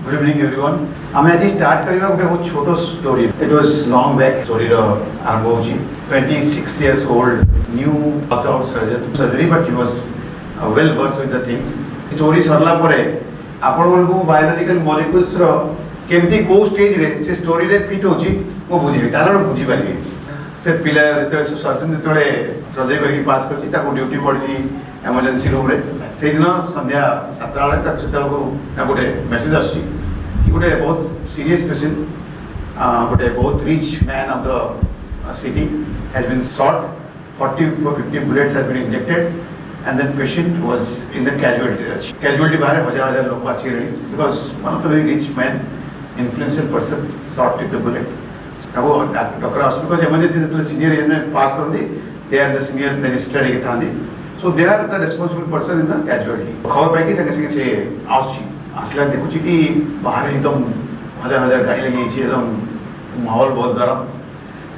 Good evening everyone. आमे आज start करिबा गोटे बहुत छोटो story. It was long back story रो आरंभ होची. 26 years old, new pass out surgery but he was well versed with the things. Story सरला परे आपण को बायोलॉजिकल मॉलिक्यूल्स रो केमती को स्टेज रे से स्टोरी रे फिट होची वो बुझी कारण बुझी पारी. से पिला जेते सर्जन जेते सर्जरी करके पास करची ताको ड्यूटी पड़ची इमरजेंसी रूम रे. से दिन संध्या 7 बेला तक से गोटे मेसेज आसी कि गोटे बहुत सीरियस पेशेंट गोटे बहुत rich man of the city has been shot 40 or 50 bullets has been injected and then patient was in the casualty बाहर हजार लोग आसी रही because one of the very rich man influential person shot with the bullet. ताको doctor hospital emergency जेते senior एन पास करंदी they are the senior registrar के थांदी. So they are the responsible person in the casualty. खबर पाई कि संगे से आउची आसला देखुची कि बाहर एकदम हजार गाड़ी लगी छी एकदम माहौल बहुत गरम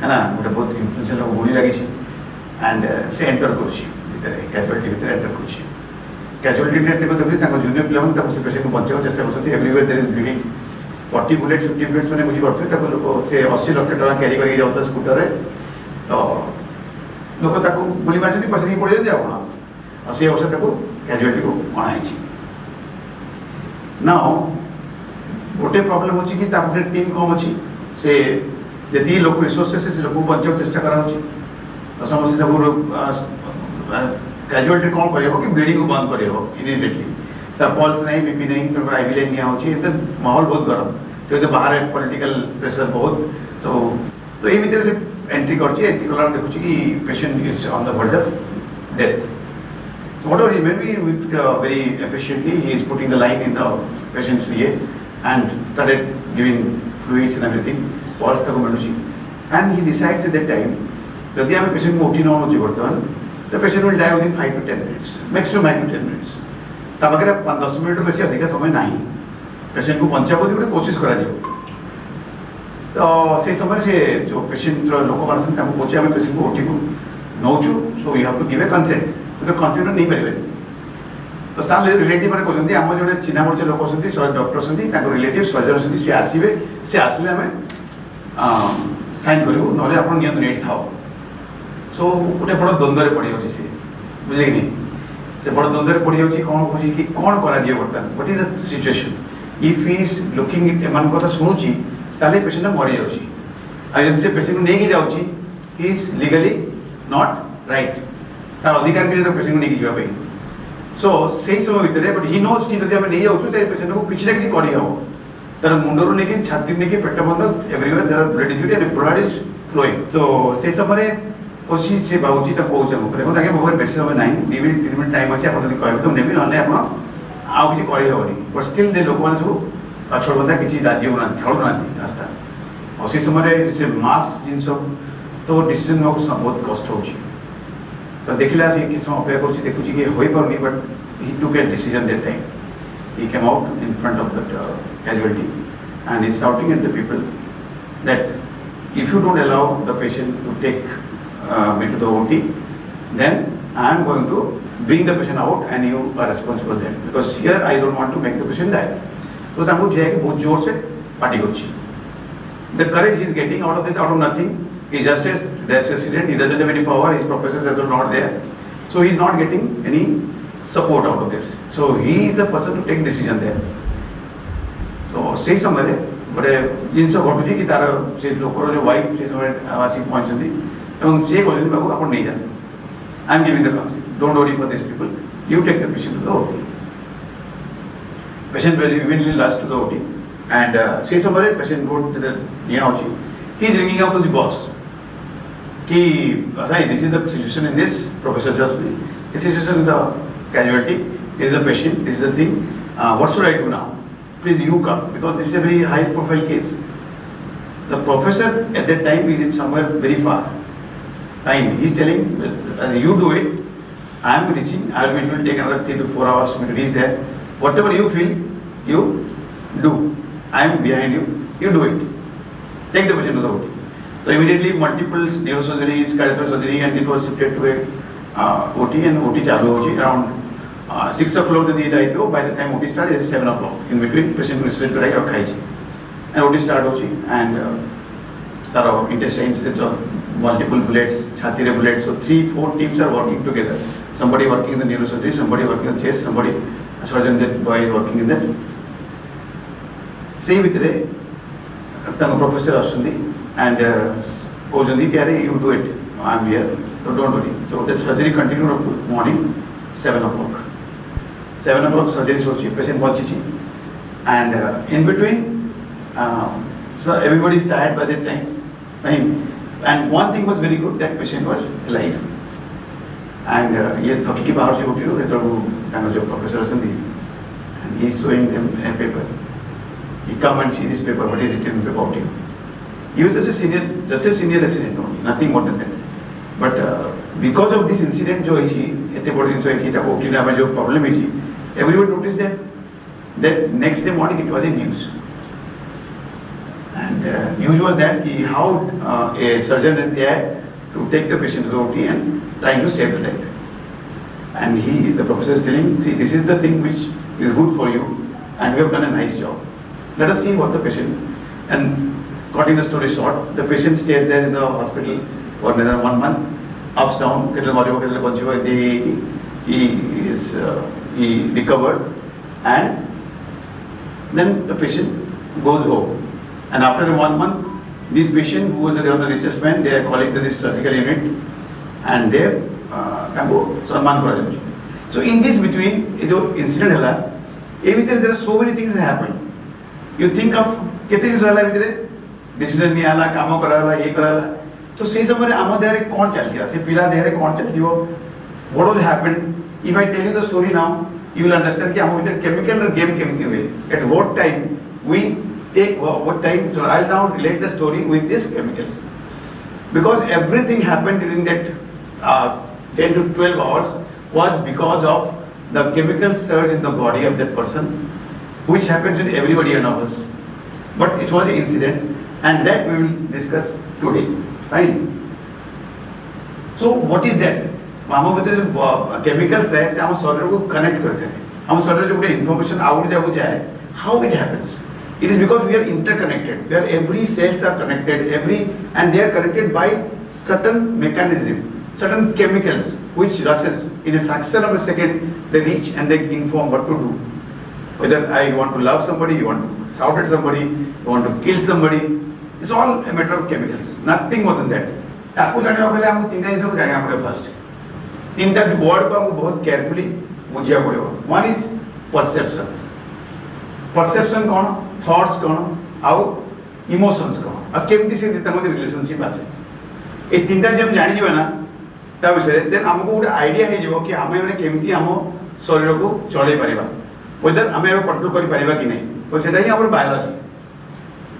है ना गोटे बहुत इन्फ्लुएंशियल लोग गोली लगी छी एंड से एंटर करछी भीतर कैजुअलिटी भीतर एंटर करछी. कैजुअलिटी ने देखो ताको जूनियर प्लेयर ताको से पेशेंट को बचाव चेष्टा करछथि. Everywhere there is bleeding. 40 bullets 50 bullets माने बुझी पड़थि ताको लोक से 80 लाख टका कैरी करके जाउता स्कूटर रे तो लोक ताको गोली मारछथि पछरी पड़ जाय आपण 80 वर्ष ताको कैजुअलिटी को अणाई. नाउ गोटे प्रॉब्लम होची कि तापर टीम कम अछि से जति लोक रिसोर्सेस से लोक बचाव चेष्टा करा होची तो समस्या सब कैजुअलिटी कोन करियो कि ब्लीडिंग को बंद करियो इमीडिएटली. ता पल्स नहीं बीपी नहीं तो आईवी लाइन निया होची तो माहौल बहुत गरम से तो बाहर पॉलिटिकल प्रेशर बहुत तो ए भीतर से एंट्री करची. एंट्री कला देखुची कि patient is on the verge of death. So whatever he may be with very efficiently, he is putting the line in the patient's ear and started giving fluids and everything. Pulse तक मिलुची and he decides at that time यदि हमें patient को उठी न होची बर्तमान the patient will die within 5 to 10 minutes, maximum 5 to 10 minutes. तब अगर 10 मिनट बेसी अधिक समय नहीं पेशेंट को बचाव को कोशिश करा जाए तो से समय से जो पेशेंट लोक मानसन ताको कोचे हमें पेशेंट को उठी को नौचु so you have to give a consent तो कंसेंट नहीं पारे तो स्थान रिलेटिव मैंने कहते आम जो चिन्ह परिचय लोक अच्छा डॉक्टर अच्छा रिलेटिव सर्जन अच्छा सी आसवे सी आसले आम साइन करूँ ना आप नहीं खाओ. सो गोटे बड़ द्वंद्व पड़ जाऊँगी सी बुझे कि नहीं से बड़ द्वंद्व पड़ जाऊँगी कौन कौन कि कौन कर बर्तमान what is the situation if he is looking it एम कथा शुणुची ताले पेशेंट मरी जाऊँगी से पेशेंट को लेकिन जाऊँगी he is legally not right तार अधिकार भी तो पेशेंट को लेकिन जावाई. सो से समय भितर बट ही नोज कि जब नहीं जाऊँ तो पेशेंट को किसी ना किसी करहब तार मुंडर नहीं छाती नहीं पेट बंद everywhere there are blood injury and blood is flowing. तो से समय कोशिश से भावुची तो कौन देखो ताकि मोबाइल बेस समय ना 2 मिनट 3 मिनट टाइम अच्छे आप कहे तो नेबी ना आप आउ किसी करहबनी बट स्टिल दे लोक मैंने सब अक्षर बंदा किसी राजी होना छाड़ू ना रास्ता और से समय से मास जिन तो डिसीजन बहुत कष्ट होची. तो देखला से कि समय अपेक्षा करछि देखुछि कि होई परनी but he took a decision that time. He came out in front of that casualty and is shouting at the people that if you don't allow the patient to take me to the OT, then I am going to bring the patient out and you are responsible then because here I don't want to make the patient die. So ताको जे कि बहुत जोर से party करछि. The courage he is getting out of this out of nothing. He just has there's accident. He doesn't have any power. His professors are not there, so he's not getting any support out of this. So he is the person to take decision there. तो से समय बड़े जिनस घटुची कि तार से लोकर जो wife से समय आसिक पहुंचती एवं से कहते बाबू आप नहीं जानते I am giving the consent don't worry for this people you take the patient to the OT. Patient very immediately last to the OT and से समय पेशेंट बोर्ड निया होची he is ringing out to the boss कि sorry this is the situation in this professor just me this situation in the casualty this is the patient this is the thing what should I do now please you come because this is a very high profile case. The professor at that time is in somewhere very far fine he is telling you do it I am reaching it will take another 3 to 4 hours to reach there whatever you feel you do I am behind you you do it take the patient to the OT. So immediately multiple neurosurgery, cardiac surgery, and it was shifted to a OT and OT चालू होची around 6 o'clock the day by the time OT start is 7 o'clock. In between, patient will sit like a and OT start and there intestines, multiple bullets, chhati bullets. So 3-4 teams are working together. Somebody working in the neurosurgery, somebody working in chest, somebody a surgeon that boy is working in that. Say with the professor Ashwandi and Kojandi, you do it. I'm here, so don't worry. So that surgery continued up to morning 7 o'clock. 7 o'clock surgery sochi, patient watchichi, and in between, so everybody is tired by that time. And one thing was very good, that patient was alive. And ye thaki ki bahar se uthi ho, jo professor Ashwandi, and he is showing them a paper. He come and see this paper. What is it in about you? He was just a senior resident only, nothing more than that. But because of this incident, jo problem everyone noticed that next day morning it was in news. And news was that how a surgeon is there to take the patient to the OT and trying to save the life. And the professor is telling, see, this is the thing which is good for you, and we have done a nice job. Let us see what the patient, and cutting the story short, the patient stays there in the hospital for another 1 month, ups, down, he recovered, and then the patient goes home. And after 1 month, this patient, who was the richest man, they are calling this surgical unit, and they so in this between, incident there are so many things that happen. You think of decision नहीं आला, काम कराला, ये कराला. So say somewhere, आमो देहरे कौन चल दिया? से पिला देहरे कौन चल दियो? What was happened? If I tell you the story now, you will understand कि आमो इधर chemical game केमती हुए. At what time we take what time? So I'll now relate the story with these chemicals, because everything happened during that 10 to 12 hours was because of the chemical surge in the body of that person, which happens in everybody and of us. But it was an incident, and that we will discuss today. Fine. So what is that? Chemical science हम शरीर को connect करते हैं. हम शरीर जो information out जाए, how it happens? It is because we are interconnected. Where every cells are connected, and they are connected by certain mechanism, certain chemicals which rushes in a fraction of a second. They reach and they inform what to do. Whether I want to love somebody, you want to shout at somebody, you want to kill somebody. It's all a matter of chemicals. Nothing more than that. आपको जानने वाले हमको तीन चीजों को जानेंगे आपके first. तीन जो वर्ड को हमको बहुत केयरफुली बुझिया पड़ेगा. One is perception. Perception कौन? Thoughts कौन? How? Emotions कौन? अब केमती से देता मुझे relationship आसे. ये तीन जब जानी जी बना तब से then हमको उड़ा idea है जो कि हमें उन्हें केमती हमो शरीर को चले परिवार. Whether हमें वो control करी परिवार की नहीं. वो सेटा ही हमारे biology.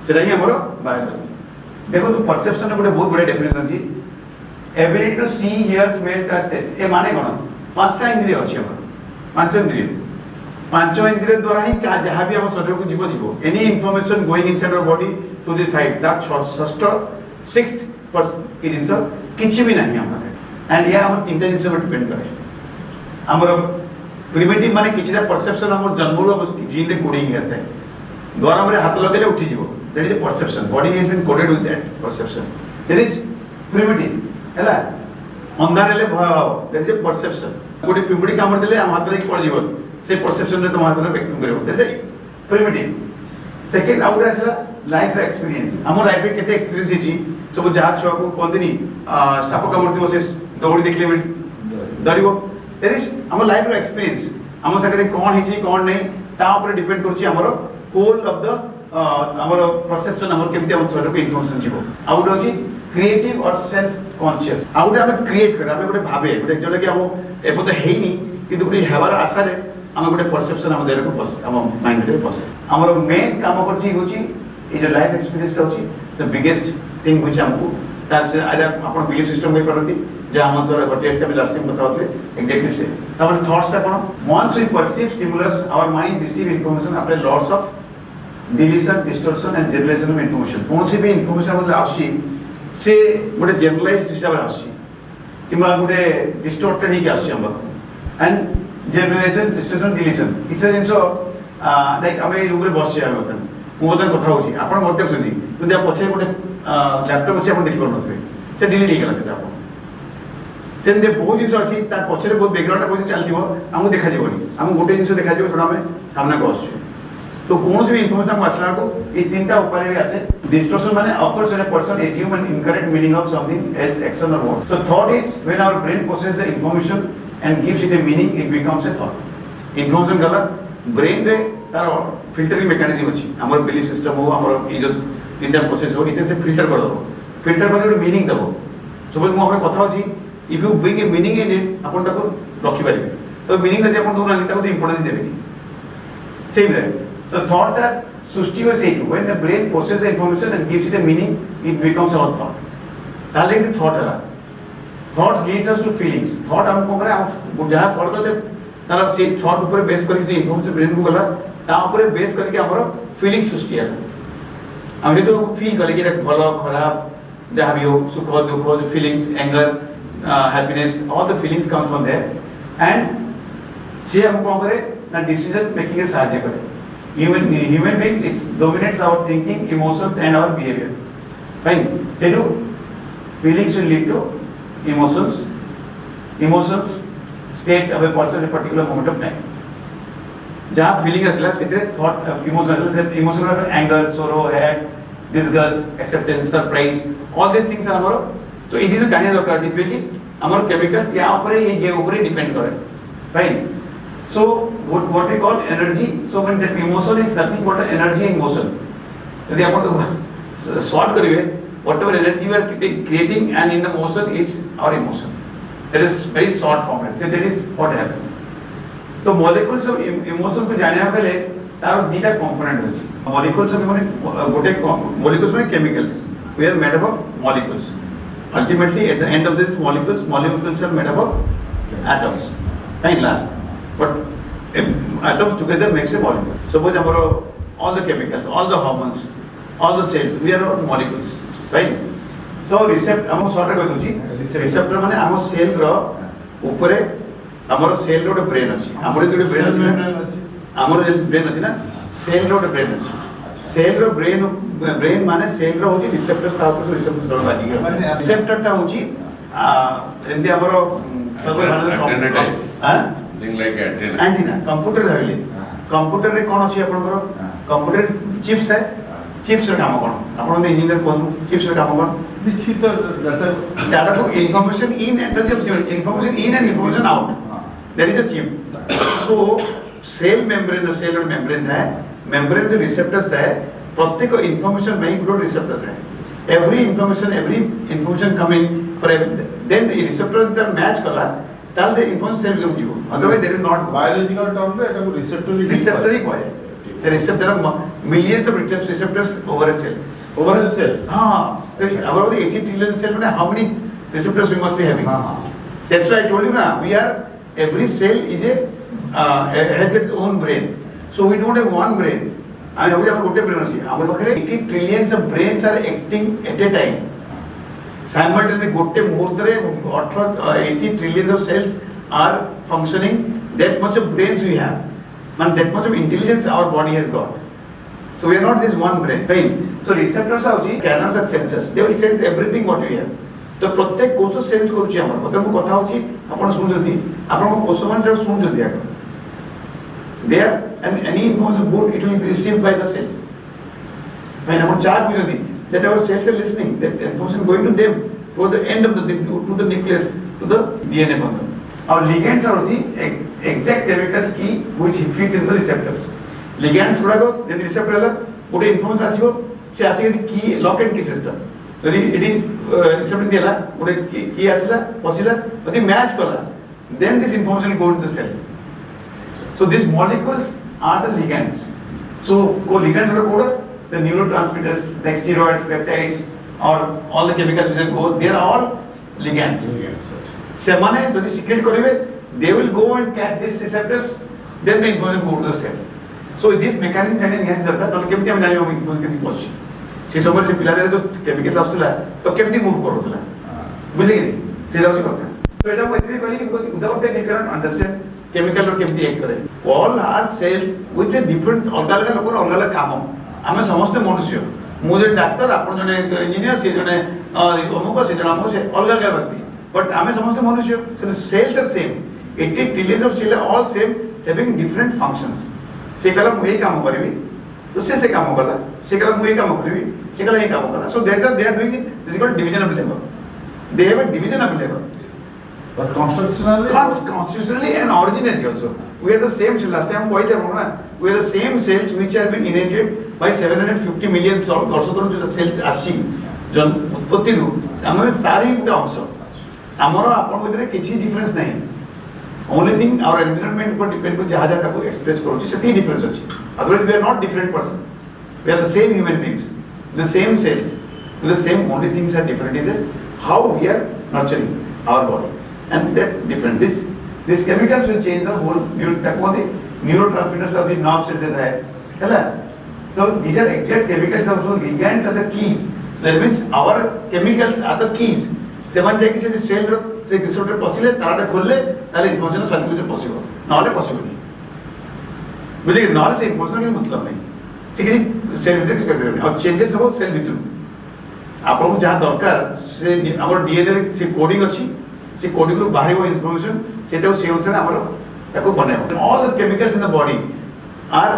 सेटा ही हमारे biology. देखो तो परसेप्शन का बहुत बड़ा डेफिनेशन जी. Ability to see, hear, smell, touch, taste. ये माने कौन? पांचटा इंद्रिय अच्छी हमारे. पांच इंद्रिय. पांचों इंद्रिय द्वारा ही क्या जहाँ भी हम शरीर को जीवो. Any information going inside our body through this five, that षष्ठ, sixth is inside. किसी भी नहीं हमारे. And ये हमारे तीनटा जिनसे पर डिपेंड करे. हमारा प्रिमिटिव माने किसी का परसेप्शन हमारे जन्मों का जीन ने कोडिंग है ऐसे. द्वारा हमारे हाथ लगे ले उठी जीवो. That is a perception. Body has been coded with that perception. There is primitive. है अंधारे ले भाव. There is a perception. कोई पिंपड़ी कामर दिले हम हाथ लगे पड़ जीवन. से perception ने तो हाथ लगे व्यक्त करें. There is a primitive. Second, out है सला life experience. हमारे life में कितने experience है जी. सब जहाँ छुआ को कौन दिनी सापो कामर थी वो से दौड़ी देखले में दरियो. There is हमारे life experience. हमारे साथ कौन है जी कौन नहीं ताऊ पर depend करती है हमारो whole of the हमारा perception हमारे कितने हम शरीर को information जीवो. आउट हो जी creative और self conscious. आउट हमें create करें हमें कोई भावे कोई जो लगे हम एक तो है ही नहीं किंतु कोई हमारा आशा है हमें कोई perception हमें देर को पस हम mind में पसे. हमारा main काम पर जी हो जी ये जो life experience हो जी the biggest thing which हमको तार से आज अपना belief system में करती जहाँ हम तो होते हैं हमें last time बताते exactly से. हमारे thoughts का कौन? Once we perceive stimulus, our mind receive information after lots of deletion, distortion and generalization of information. कौन सी भी information मतलब आशी से बड़े generalized हिसाब से आशी, किंवा बड़े distorted ही क्या आशी हम बात. And generation testosterone deletion କିଛି ଜିନିଷ ଲାଇକ୍ ଆମେ ଏଇ ରୁମ୍ରେ ବସିଛେ ଆମେ ବର୍ତ୍ତମାନ ମୁଁ ବର୍ତ୍ତମାନ କଥା ହେଉଛି ଆପଣ ମୋତେ ଦେଖୁଛନ୍ତି କିନ୍ତୁ ଆ ପଛରେ ଗୋଟେ ଲ୍ୟାପଟପ୍ ଅଛି ଆପଣ ଦେଖିପାରୁନଥିବେ ସେ ଡିଲିଟ୍ ହେଇଗଲା ସେଟା ଆପଣ ସେମିତି ବହୁତ ଜିନିଷ ଅଛି ତା ପଛରେ ବହୁତ ବ୍ୟାକଗ୍ରାଉଣ୍ଡରେ ବହୁତ ଚାଲିଥିବ ଆମକୁ ଦେଖାଯିବନି ଆମକୁ ଗୋଟେ ଜିନିଷ ଦେଖାଯିବ ଯେଉଁଟା ଆମେ ସାମ୍ନାକୁ ଆସୁଛୁ तो कौन सी भी इन्फॉर्मेशन को आसला को ये तीनटा ऊपर भी आसे डिस्टॉर्शन माने occurs when a person assume an incorrect meaning of something else action or word so thought is when our brain processes the information and gives it a meaning it becomes a thought information गला brain रे तार filtering mechanism अछि हमर belief system हो हमर ई जो तीनटा process हो इते से फिल्टर कर दबो फिल्टर कर दबो मीनिंग दबो सपोज मु हमर कथा होछि if you bring a meaning in it अपन ताको रखि परिबे तो मीनिंग जदि अपन दोना ताको इंपोर्टेंस देबेनी सेम रे The thought that Sushti was saying, when the brain processes the information and gives it a meaning, it becomes our thought. ताले की thought है thought leads us to feelings. Thought हम को करे हम जहाँ thought करते ताला से thought ऊपर base करके से information brain को गला ता ऊपर base करके हमारा feelings सृष्टि है हम ये तो feel करें कि भला खराब जहाँ भी हो सुख दुख feelings anger happiness all the feelings come from there and से हम को करे ना decision making के साहाଯ୍य करे human beings it dominates our thinking emotions and our behavior fine they do feelings will lead to emotions state of a person at a particular moment of time जहाँ feeling असला सेते thought emotion anger sorrow hate disgust acceptance surprise all these things are हमारो so it is जानिया दरकार है कि हमारे chemicals यहाँ ऊपर ये ऊपर depend करे fine so what we call energy so when that emotion is nothing but energy in motion यदि आप तो short करिए whatever energy you are creating and in the motion is our emotion that is very short form so that is what happens तो molecules of emotion को जाने पहले तार दीटा component है molecules of गोटे molecules में chemicals we are made up of molecules ultimately at the end of this molecules are made up of atoms fine last but atoms together makes a molecule suppose all the chemicals all the hormones all the cells we are all molecules right so receptor हम short कर दूची receptor माने हम cell row ऊपर हमर cell row brain अछि हमर जो brain अछि हमर जो ब्रेन अछि ना सेल रो ब्रेन अछि सेल रो ब्रेन माने सेल रो होची रिसेप्टर्स ता ऊपर रिसेप्टर्स रो लागी रिसेप्टर टा होची एंदी हमर thing like antenna computer धरले computer रे कोन अछि आपनकर computer chips थाए chips रे काम कोन आपन इंजीनियर कोन chips रे काम कोन निश्चित data को information in and information in and information out that is a chip so cell membrane थाए membrane जो receptors थाए प्रत्येक information में एक receptor थाए every information coming for then the receptors are match कला ताल दे information cell में जीवो otherwise they will not go biological term रे एटा को receptor ही कहे the receptor there are millions of receptors over a cell हां about 80 trillion cell में how many receptors we must be having that's why I told you na we are every cell is has its own brain so we don't have one brain I have गोटे brain अछि हमर पाखरे 80 trillions of brains are acting at a time simultaneously गोटे मुहूर्त रे 80 trillions of cells are functioning that much of brains we have and that much of intelligence our body has got so we are not this one brain fine so receptors are scanners and sensors they will sense everything what we have तो प्रत्येक कोष sense करूची हमर मतलब को कथा होची आपण सुनजती आपण को कोष मान से सुनजती आक there and any information good it will be received by the cells when आपण चार्ट बुझती that our cells are listening that information going to them for the end of the to the nucleus to the DNA bundle our ligands are the exact chemicals key which fits in the receptors ligands गुडा को यदि receptor है गोटे information आसीबो से आसी की lock and key system यदि AD receptor दिला गोटे की आसीला पसिला यदि मैच कला then this information goes to the cell so these molecules are the ligands so को ligands गुडा कोड the neurotransmitters like steroids peptides or all the chemicals which go they are all ligands semane jodi secrete karibe they will go and catch these receptors then the information go to the cell so this mechanism jane nihat darkar to kemti ame janibo information kemti pochi se samay se pilare jo chemical astula to kemti move korutla bujhe ki se rahi kotha so eta mo etri kali without that you cannot understand chemical रो केमती act करे all are cells with a different अलग अलग लोकर अलग अलग काम आमे समस्त मनुष्य मु जे डॉक्टर आपण जने इंजीनियर से जने अमुक से जने अमुक से अलग अलग व्यक्ति बट आमे समस्त मनुष्य cells are same 80 trillions of cell all same having different functions से कला मु काम करबी उससे से काम कला से कला मु काम करबी से कला काम कला so that's are they are doing it this is called division of labour they have a division of labor but constitutionally and originally also we are the same cell last time quite na we are the same cells which have been inherited by 750 million ବର୍ଷତର जो cells आसी जन उत्पत्ति रु हम सारी गुटे अंश हमर आपन भितर किछि डिफरेंस नहीं only thing our environment पर डिपेंड को जहा जहा को एक्सप्रेस करू छी सेती डिफरेंस अछि otherwise we are not different person we are the same human beings the same cells the same only things are different is that how we are nurturing our body and that different this chemicals will change the whole neurotransmitters of the nerve cells that hai hela so these are exact chemicals also ligands are the keys so that means our chemicals are the keys seman jai ki se cell ro se receptor posile tara kholle tare information circulate possible nale possible nahi bujhe nale se information ke matlab nahi se ki cell bhitar ki kar aur changes hobo cell bhitar आपको जहाँ दरकार से हमर DNA से coding अछि से coding रो बाहर information सेटा से अनुसार हमर ताको बनाइबो all the chemicals in the body are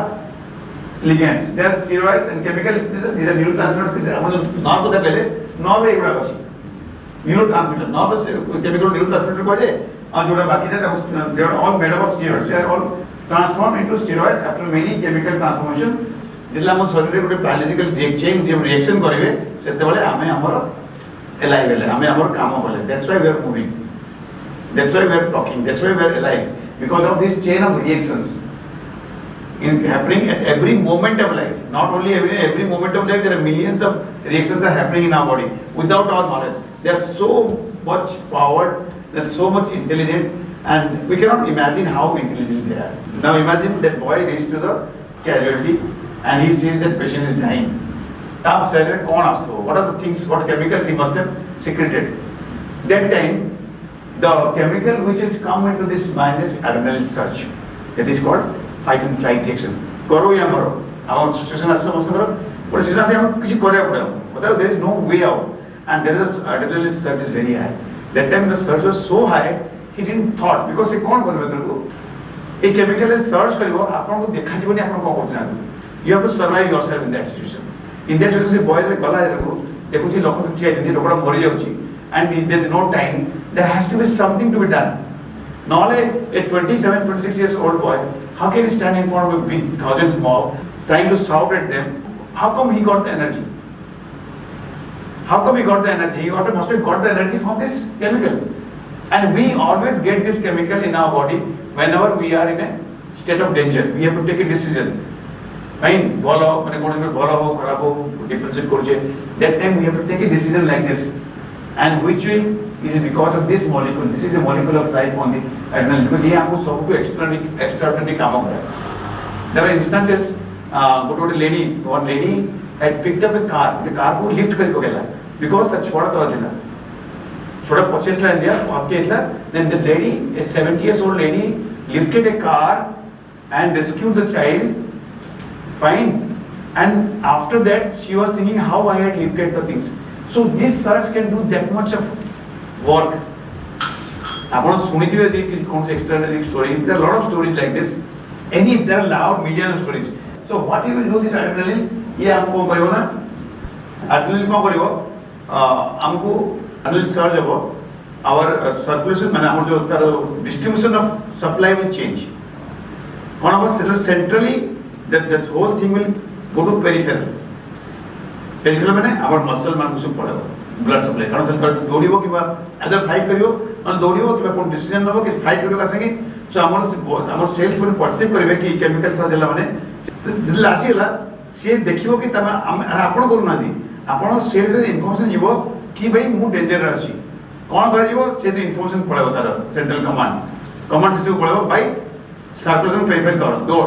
ligands they are steroids and chemical these are neurotransmitters हमर नर्व को पहले नर्व एगुडा अछि न्यूरोट्रांसमीटर नर्व से केमिकल न्यूरोट्रांसमीटर को जे और जोड़ा बाकी था they are all made up of steroids they are all transform into steroids after many chemical transformation जिल्ला हम शरीर गोटे बायोलॉजिकल चेन रिएक्शन करेंगे सेते बेले आमे हमर एलाइव हेले आमे हमर काम कले that's why we are moving that's why we are talking that's why we are alive because of this chain of reactions in happening at every moment of life not only every moment of life there are millions of reactions are happening in our body without our knowledge they are so much powered they are so much intelligent and we cannot imagine how intelligent they are now imagine that boy reaches to the casualty and he sees that patient is dying tab cell kon asto what are the things what chemicals he must have secreted that time the chemical which has come into this mind is adrenaline surge that is called fight and flight reaction karo ya maro our situation as समस्त करो but situation से हम किसी करे पड़े मतलब there is no way out and there is adrenaline surge is very high that time the surge was so high he didn't thought because से कौन करबे करबो ए केमिकल सर्च करबो आपन को देखा जीवनी आपन को करते ना you have to survive yourself in that situation से boy रे गला रे देखो जी लोक ठिया जदी लोकड़ा मरि जाउची and there is no time there has to be something to be done not a 27-26 years old boy how can he stand in front of a big thousands mob trying to shout at them how come he got the energy he must have got the energy from this chemical and we always get this chemical in our body whenever we are in a state of danger we have to take a decision fine bolo mane kono bolo ho kharab ho differentiate korche that time we have to take a decision like this and which will is because of this molecule this is a molecule of life on the adrenaline because ये आपको सब को extraordinary काम कर रहा है there are instances one lady had picked up a car को lift करके गया because the छोड़ा तो था छोड़ा purchase ला दिया और क्या इतना then the lady a 70 years old lady lifted a car and rescued the child fine and after that she was thinking how I had lifted the things so this surge can do that much of work आपण सुनिथिबे कि कौन से extraordinary story there are a lot of stories like this any there are loud million of stories so what you will do this adrenaline ये हमको करियो ना adrenaline को करियो हमको adrenaline surge हो our circulation माने हमर जो तार distribution of supply will change कौन हो centrally that whole thing will go to peripheral माने our muscle मान कुछ पड़ेगा ब्लड सप्लाई कारण से दौड़िबो किबा अदर फाइट करियो और दौड़िबो किबा कोन डिसीजन नबो कि फाइट करियो का संगे सो हमर सेल्स माने परसीव करबे कि केमिकल सा जला माने दिल आसीला से देखिबो कि तमा आपण करू ना दी आपण सेल रे इन्फॉर्मेशन जीवो कि भाई मु डेंजर रे अछि कोन करे जीवो से इन्फॉर्मेशन पळेबो तार सेंट्रल कमांड सिस्टम पळेबो भाई सर्कुलेशन प्रिपेयर कर दौड़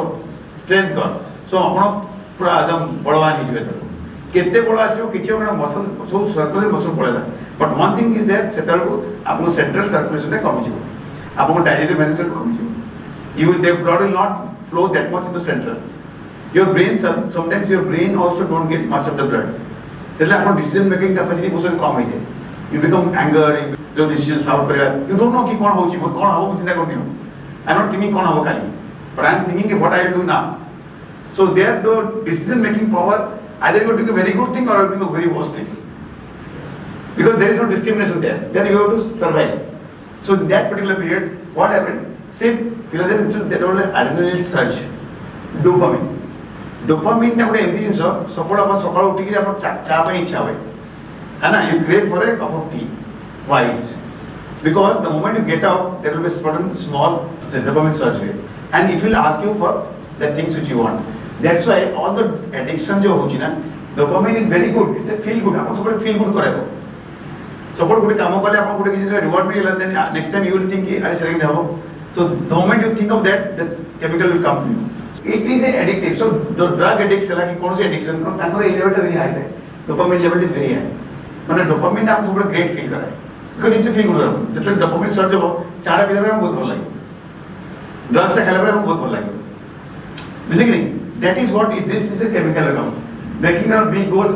स्ट्रेंथ कर सो आपण पूरा एकदम बलवान ही जेते केते बळ आसीबो किछि ओकरा मसल सो सर्कुलेशन मसल पळेला but one thing is that centre को आपको सेंट्रल सर्कुलेशन रे कमी जीवो आपको डाइजेशन मैनेजर कमी जीवो the blood will not flow that much in the center. Your brain, sometimes your brain also don't get much of the blood. That's why our decision making capacity बहुत कम है. You become anger, जो decisions out करेगा. You don't know कि कौन होची, मैं कौन हवा चिंता करनी हूँ. I'm not thinking कौन हवा काली, but I'm thinking what I will do now. So there the decision making power, either you are doing a very good thing or you are doing a very worst thing. Because there is no discrimination there. Then you have to survive. So in that particular period, what happened? Same, because there was an adrenaline surge, dopamine. Dopamine ना उड़े anti जिनसो, support आप सकाल उठी के आप चाय पे इच्छा हुए, है ना? You crave for a cup of tea, whites, because the moment you get up, there will be a certain small dopamine surge, and it will ask you for the things which you want. That's why all the addiction जो होची ना, dopamine is very good. It's a feel good. आप support feel good करेगा. Support कुछ कामों के लिए आप कुछ किसी से reward मिलेगा, then next time you will think कि अरे चलेंगे जाओ. So the moment you think of that, the chemical will come to you. It is addictive. So the drug addicts है कि कौन सी addiction करो, ताकि वो level very high है. Dopamine level is very high. मतलब dopamine आपको बड़ा great feel कराए. Because it's a feel good रहा. मतलब dopamine surge हो, चारा पीने में हमको बहुत भल लगे. Drugs का खाने में हमको बहुत भल लगे. बुझे कि नहीं? That is what is this is a chemical रकम. Making our big goal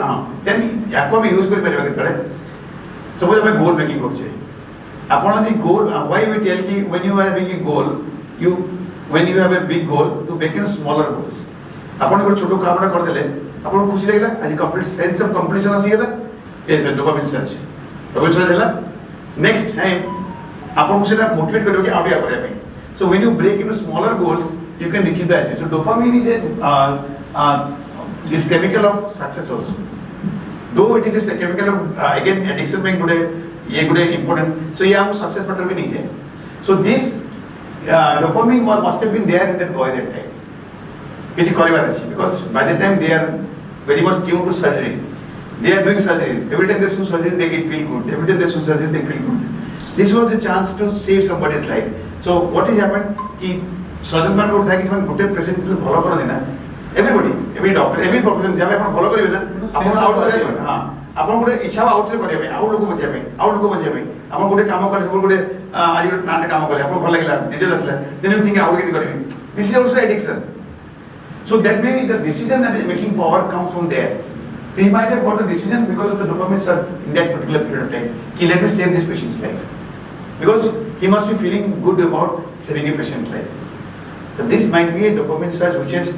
then आपको भी use कर पाएगा कितना है. Suppose हमें goal making करते हैं. Upon the goal, why we tell you when you are having a goal, when you have a big goal, to make it smaller goals. Upon एक छोटो काम ना कर देले, अपन खुशी लगेगा, आज complete sense of completion आसी गया, yes, dopamine surge. Dopamine surge है next time, अपन उसे ना motivate करोगे आगे आप करेंगे. So when you break into smaller goals, you can achieve the achieve. So dopamine is this chemical of success also. Though it is a chemical of again addiction being today. ये गुड़े important. So ये आपको success factor भी नहीं है. So this dopamine must have been there in that boy that time. किसी कॉरिबार अच्छी because by the time they are very much tuned to surgery, they are doing surgery. Every time they do surgery, they get feel good. Every time they do surgery, they feel good. This was the chance to save somebody's life. So what has happened कि surgeon मान को उठाया कि इसमें गुटे patient को follow करना देना. Everybody, every doctor, every profession जब अपन follow करेंगे ना, अपन out करेंगे हाँ. आपण गोटे इच्छा आउट करिया पे आउ लोक बचिया पे आउ लोक बचिया पे आपण गोटे काम करे सब गोटे आज गोटे प्लांट काम करे आपण भल लागला रिजल्ट असला देन यू थिंक आउ केति करबी this is also addiction so that may be the decision that is making power comes from there so he might have got the decision because of the dopamine surge in that particular period of time कि let me save this patient's life because he must be feeling good about saving a patient's life so this might be a dopamine surge which is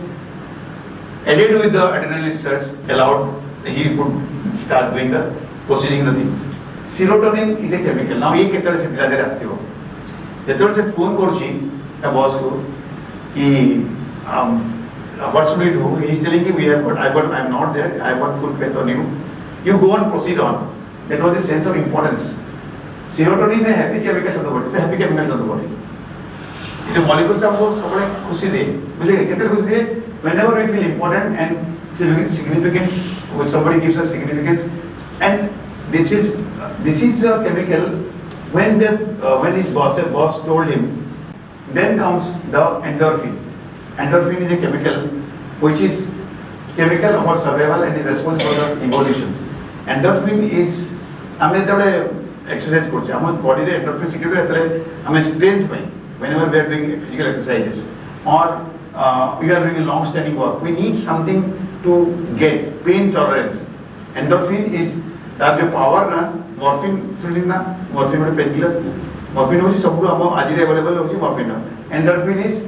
added with the adrenaline surge allowed he could start doing the proceeding the things. Serotonin is a chemical. Now ये कितना से पिला दे रास्ते हो. जेतोर से phone करूची ता boss को कि what should we do? He is telling me I am not there. I have got full faith on you. You go and proceed on. That was the sense of importance. Serotonin is happy chemicals of the body. It's happy chemicals of the body. ये molecules हमको सबले खुशी दे. मुझे कितने खुशी दे? Whenever we feel important and significant, when somebody gives us significance, and this is a chemical. When his boss told him, then comes the endorphin. Endorphin is a chemical which is chemical of our survival and is responsible for the evolution. Endorphin is हमें तबले exercise करते हैं. हमारे body रे endorphin secrete रहता है. हमें strength में whenever we are doing physical exercises or we are doing a long-standing work, we need something to get pain tolerance. Endorphin is that the power na morphine सुनिए ना morphine वाले painkiller morphine होची सब लोग हम आज available होची morphine ना endorphin is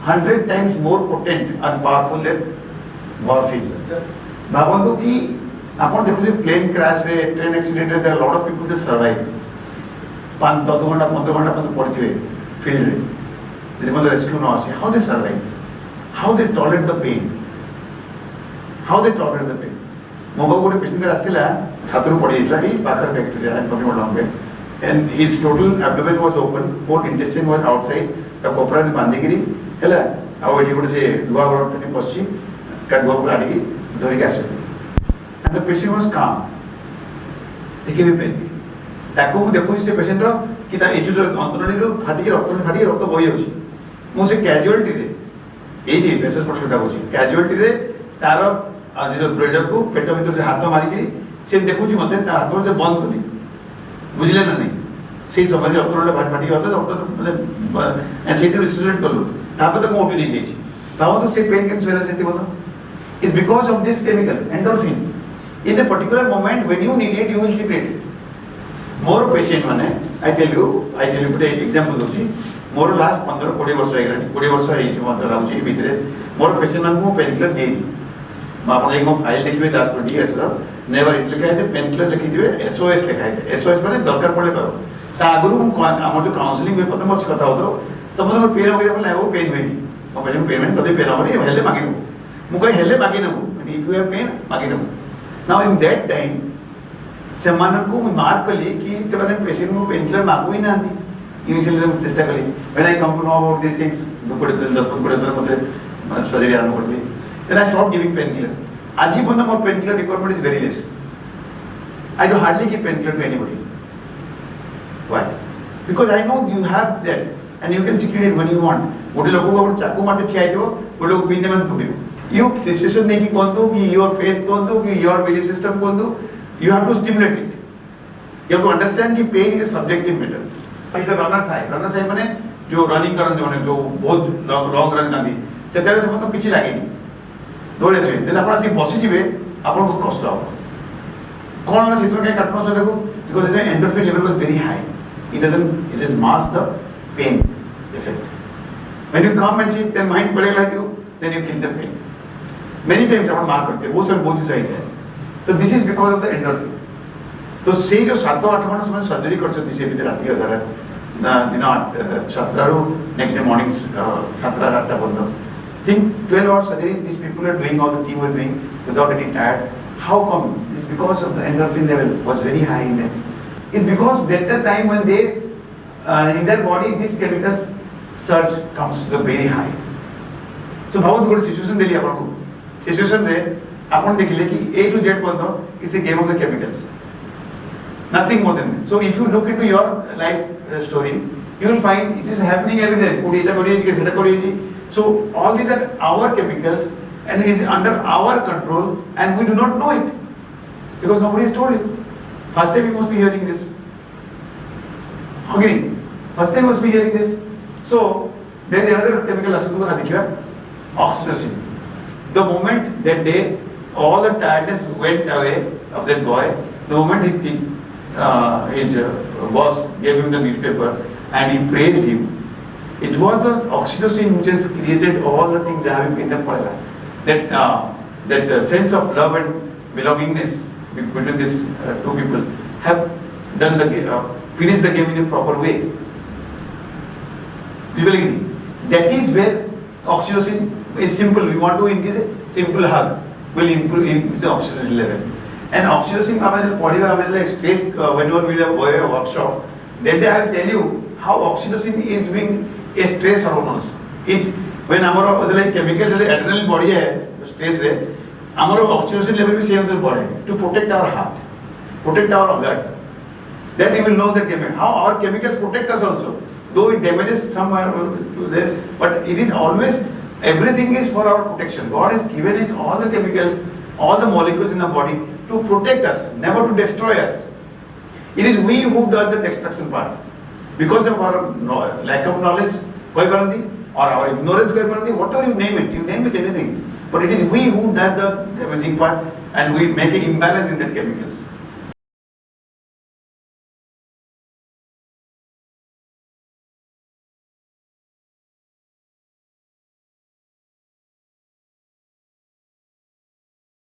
100 times more potent and powerful than morphine. भावों कि अपन देखो जो plane crash रे train accident रे there are a lot of people that survive. 5-10 घंटा 15 घंटा अपन पड़ती है field रे. जब मतलब rescue ना आसे how they survive. How they tolerate the pain. How they tolerate the pain. Mobile कोटे पेशेंट के रास्ते ला छात्र पड़ी इतला ही बाकर बैक्टीरिया है फॉर्मिंग लॉन्ग में and his total abdomen was open, whole intestine was outside. ता कोपरा ने बांधे गिरी हैला आउ एठी कोटे से दुआ बड़ ने पछी काट गोप आडी की धरी के आसे and the patient was calm. देखि भी पेन ताको देखो से पेशेंट रो कि ता एजु जो अंतरणी रो फाटी रक्त बही होची मो से कैजुअलिटी रे एडी मेसेज पडले ता होची कैजुअलिटी रे तार आज जो ब्रेडर को पेट भीतर से हाथ मारी के से देखुची मते ता हाथ से बंद करी बुझले ना नहीं সেই সময় ডক্টর ভাটি হতো ডক্টর মানে ସେଇଠି ରିସର୍ଚ କଲୁ ତାପରେ ତ ମୁଁ ଓପିନିଅନ ଦେଇଛି ଭାବନ୍ତୁ ସେ ପେନ୍ କେମିତି ହେଲା ସେଠି ବୋଧ is because of this chemical endorphin in a particular moment when you need it you will secrete it ମୋର patient ମାନେ I tell you ଗୋଟେ example ଦଉଛି ମୋର last 15-20 ବର୍ଷ ହେଇଗଲାଣି 20 ବର୍ଷ ହେଇଛି ମୋତେ ଲାଗୁଛି ଏ ଭିତରେ ମୋର patient ମାନଙ୍କୁ ମୁଁ ପେନ୍ କିଲର ଦେଇନି ମୁଁ ଆପଣ ଏକ ମୋ ଫାଇଲ ଦେଖିବେ ଲାଷ୍ଟ 20 years ର ନେଭର ଇଟ୍ ଲେଖା ହେଇଥାଏ ପେନ୍ କିଲର ଲେଖିଥିବେ SOS ଲେଖା ହେଇଥାଏ SOS ମାନେ ଦରକାର ପଡ଼ିଲେ କହିବ ତା ଆଗରୁ ମୁଁ ଆମର ଯେଉଁ କାଉନସିଲିଂ ହୁଏ ପ୍ରଥମ ବର୍ଷ କଥା ହେଉଥିବ ସମସ୍ତଙ୍କ ପେନ୍ ହବ ଲାଗିବ ପେନ୍ ହୁଏନି ମୋ ପେସେଣ୍ଟ ପେନ୍ ହୁଏନି ତତେ ପେନ୍ ହବନି ହେଲେ ମାଗି ନେବୁ ମୁଁ କହି ହେଲେ ମାଗି ନେବୁ ଇଫ୍ ୟୁ ହାଭ୍ ପେନ୍ ମାଗି ନେବୁ ନାଉ ଇନ୍ ଦ୍ୟାଟ୍ ଟାଇମ୍ ସେମାନଙ୍କୁ ମୁଁ ମାର୍କ କଲି କି ସେମାନେ ପେସେଣ୍ଟଙ୍କୁ ପେନ୍ କିଲର ମାଗୁ ହିଁ ନାହାନ୍ତି ଇନିସିଆଲି ମୁଁ ଚେଷ୍ଟା କଲି when I come to know about these things 10-20 ମୋତେ ସର୍ଜରୀ ଆରମ୍ଭ କରିଥିଲି then I stopped giving painkiller ଆଜି ପର୍ଯ୍ୟନ୍ତ ମୋର painkiller requirement is very less I do hardly give painkiller to anybody why because I know you have that and you can secrete it when you want ଗୋଟେ ଲୋକକୁ ଆପଣ ଚାକୁ ମାରତେ ଠିଆ ହେଇଥିବ ଗୋଟେ ଲୋକ ପିନ୍ଧେ ମାନେ ଫୁଟିବ you situation ନେଇକି କୁହନ୍ତୁ କି your faith କୁହନ୍ତୁ କି your belief system କୁହନ୍ତୁ you have to stimulate it you have to understand कि pain is a subjective matter either runner's high ମାନେ जो रनिंग करन जो जो बहुत लॉन्ग रन करती सेतरे समस्त किछि लागेनी दौड़े से देला आपण से बसि जिवे आपण को कष्ट हो कोन ना सिस्टम के काटनो से देखो because the endorphin level was very high it is mask the pain effect when you come and see then mind पड़े like you then you kill the pain many times अपन मार करते हैं वो सब बहुत सही है so this is because of the endorphin तो से जो 7-8 घंटा समय सर्जरी कर सकती है भीतर राती अदर दिन 7 ରୁ next day morning 7-8 बंद think 12 hours surgery these people are doing all the team were doing without getting tired how come it's because of the endorphin level was very high in them it's because at that time when they in their body these chemicals surge comes the very high so भावत गोटे situation देली आपन को situation रे आपन देखिले कि A to Z बंद is a game of the chemicals nothing more than that so if you look into your life story you will find it is happening every day कोडी एटा कोडी के सेटा कोडी so all these are our chemicals and it is under our control and we do not know it because nobody has told you first time you must be hearing this again first time you must be hearing this so there is another chemical asukura adikya oxytocin the moment that day all the tiredness went away of that boy the moment his boss gave him the newspaper and he praised him it was the oxytocin which has created all the things that have been there that sense of love and belongingness between these two people have done the finished the game in a proper way that is where oxytocin is simple we want to increase a simple hug will improve the oxytocin level and oxytocin हमारे body में हमारे like stress whenever we have a workshop then I will tell you how oxytocin is being a stress hormone also it when हमारा like chemical adrenaline body है stress रे हमारा oxytocin level भी same से बढ़े to protect our heart protect our gut then you will know that how our chemicals protect us also though it damages somewhere but it is always everything is for our protection God has given us all the chemicals all the molecules in the body to protect us never to destroy us it is we who do the destruction part because of our lack of knowledge or our ignorance whatever you name it anything but it is we who does the damaging part and we make an imbalance in the chemicals